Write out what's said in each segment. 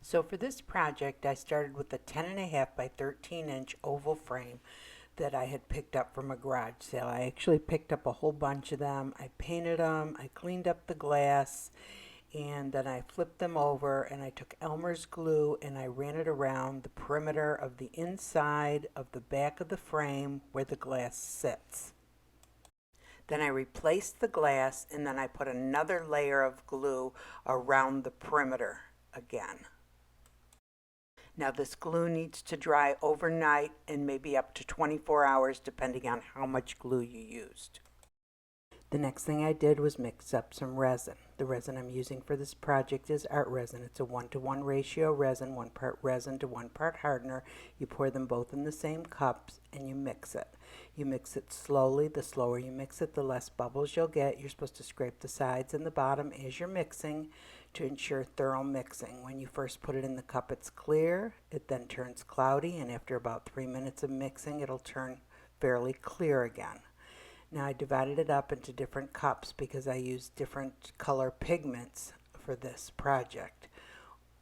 So for this project, I started with a 10.5 by 13 inch oval frame that I had picked up from a garage sale. I actually picked up a whole bunch of them. I painted them, I cleaned up the glass, and then I flipped them over and I took Elmer's glue and I ran it around the perimeter of the inside of the back of the frame where the glass sits. Then I replaced the glass and then I put another layer of glue around the perimeter again. Now this glue needs to dry overnight and maybe up to 24 hours depending on how much glue you used. The next thing I did was mix up some resin. The resin I'm using for this project is art resin. It's a 1-to-1 ratio resin, 1 part resin to 1 part hardener. You pour them both in the same cups and you mix it. You mix it slowly. The slower you mix it, the less bubbles you'll get. You're supposed to scrape the sides and the bottom as you're mixing to ensure thorough mixing. When you first put it in the cup, it's clear. It then turns cloudy, and after about 3 minutes of mixing, it'll turn fairly clear again. Now I divided it up into different cups because I used different color pigments for this project.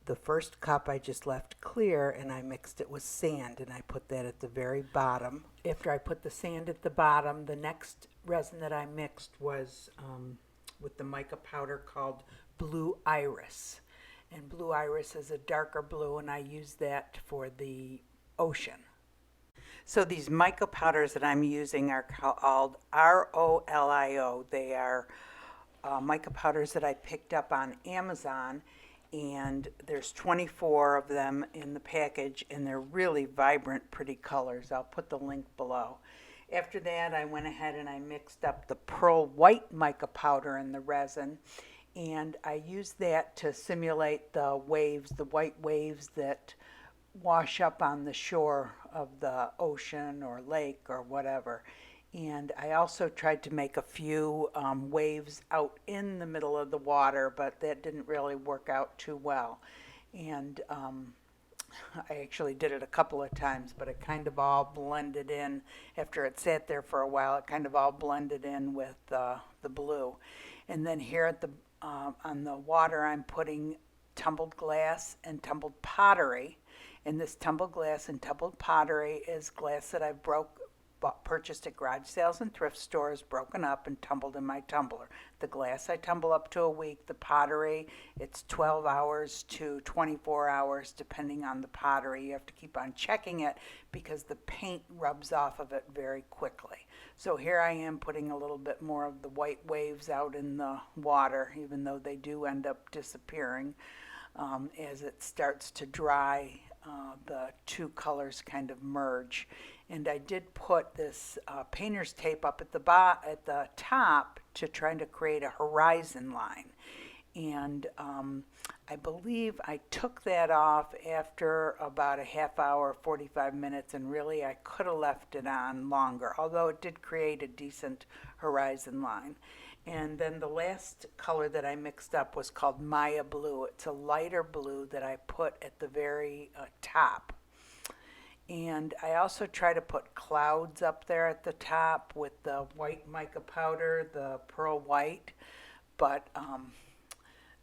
The first cup I just left clear and I mixed it with sand and I put that at the very bottom. After I put the sand at the bottom, the next resin that I mixed was with the mica powder called Blue Iris. And Blue Iris is a darker blue and I use that for the ocean. So these mica powders that I'm using are called ROLIO. They are mica powders that I picked up on Amazon, and there's 24 of them in the package, and they're really vibrant, pretty colors. I'll put the link below. After that, I went ahead and I mixed up the pearl white mica powder in the resin, and I used that to simulate the waves, the white waves that wash up on the shore of the ocean or lake or whatever. And I also tried to make a few waves out in the middle of the water, but that didn't really work out too well. And I actually did it a couple of times, but it kind of all blended in. After it sat there for a while, it kind of all blended in with the blue. And then here at the on the water, I'm putting tumbled glass and tumbled pottery. And this tumbled glass and tumbled pottery is glass that I've purchased at garage sales and thrift stores, broken up and tumbled in my tumbler. The glass I tumble up to a week. The pottery, it's 12 hours to 24 hours depending on the pottery. You have to keep on checking it because the paint rubs off of it very quickly. So here I am putting a little bit more of the white waves out in the water, even though they do end up disappearing as it starts to dry. The two colors kind of merge, and I did put this painter's tape up at the top to try to create a horizon line, and I believe I took that off after about a half hour, 45 minutes, and really I could have left it on longer, although it did create a decent horizon line. And then the last color that I mixed up was called Maya Blue. It's a lighter blue that I put at the very top. And I also try to put clouds up there at the top with the white mica powder, the pearl white. But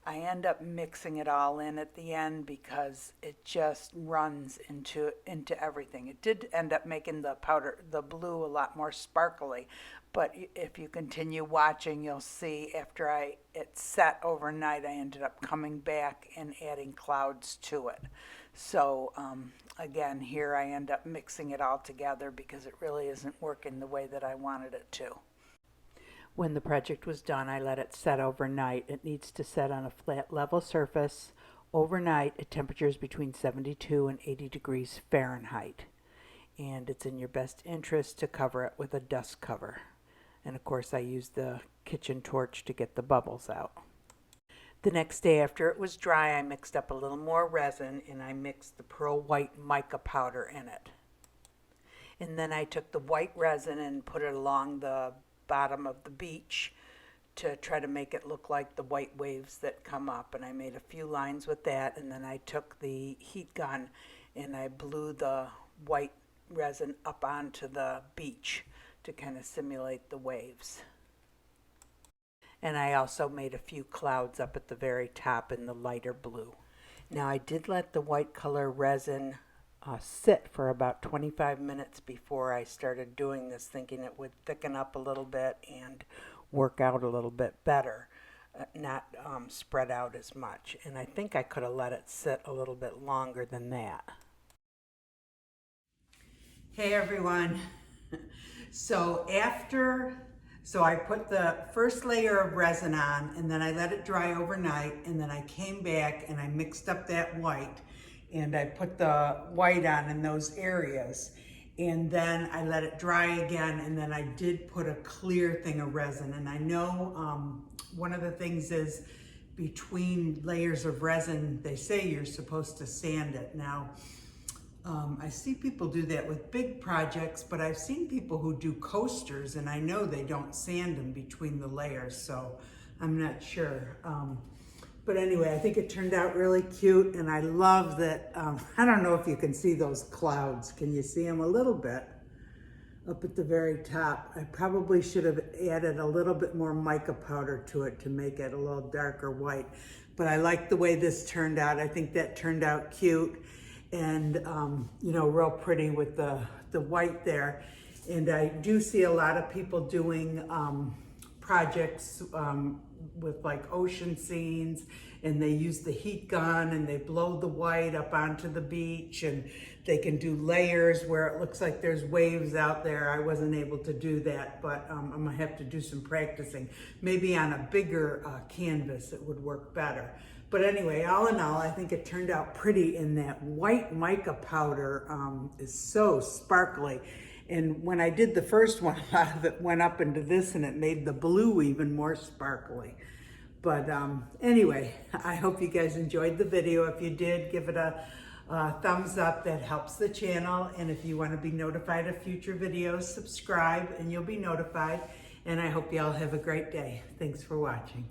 I end up mixing it all in at the end because it just runs into everything. It did end up making the blue a lot more sparkly. But if you continue watching, you'll see after it set overnight, I ended up coming back and adding clouds to it. So again, here I end up mixing it all together because it really isn't working the way that I wanted it to. When the project was done, I let it set overnight. It needs to set on a flat level surface overnight at temperatures between 72 and 80 degrees Fahrenheit. And it's in your best interest to cover it with a dust cover. And of course I used the kitchen torch to get the bubbles out. The next day after it was dry, I mixed up a little more resin and I mixed the pearl white mica powder in it. And then I took the white resin and put it along the bottom of the beach to try to make it look like the white waves that come up. And I made a few lines with that, and then I took the heat gun and I blew the white resin up onto the beach to kind of simulate the waves. And I also made a few clouds up at the very top in the lighter blue. Now I did let the white color resin sit for about 25 minutes before I started doing this, thinking it would thicken up a little bit and work out a little bit better, not spread out as much. And I think I could have let it sit a little bit longer than that. Hey everyone. So I put the first layer of resin on, and then I let it dry overnight, and then I came back and I mixed up that white, and I put the white on in those areas, and then I let it dry again, and then I did put a clear thing of resin. And I know one of the things is between layers of resin, they say you're supposed to sand it. Now, I see people do that with big projects, but I've seen people who do coasters, and I know they don't sand them between the layers, so I'm not sure. But anyway, I think it turned out really cute, and I love that. I don't know if you can see those clouds. Can you see them a little bit up at the very top? I probably should have added a little bit more mica powder to it to make it a little darker white, but I like the way this turned out. I think that turned out cute. And you know, real pretty with the white there. And I do see a lot of people doing projects with like ocean scenes, and they use the heat gun and they blow the white up onto the beach, and they can do layers where it looks like there's waves out there. I wasn't able to do that, but I'm gonna have to do some practicing. Maybe on a bigger canvas it would work better. But anyway, all in all, I think it turned out pretty, and that white mica powder is so sparkly. And when I did the first one, a lot of it went up into this, and it made the blue even more sparkly. But anyway, I hope you guys enjoyed the video. If you did, give it a thumbs up. That helps the channel. And if you want to be notified of future videos, subscribe and you'll be notified. And I hope you all have a great day. Thanks for watching.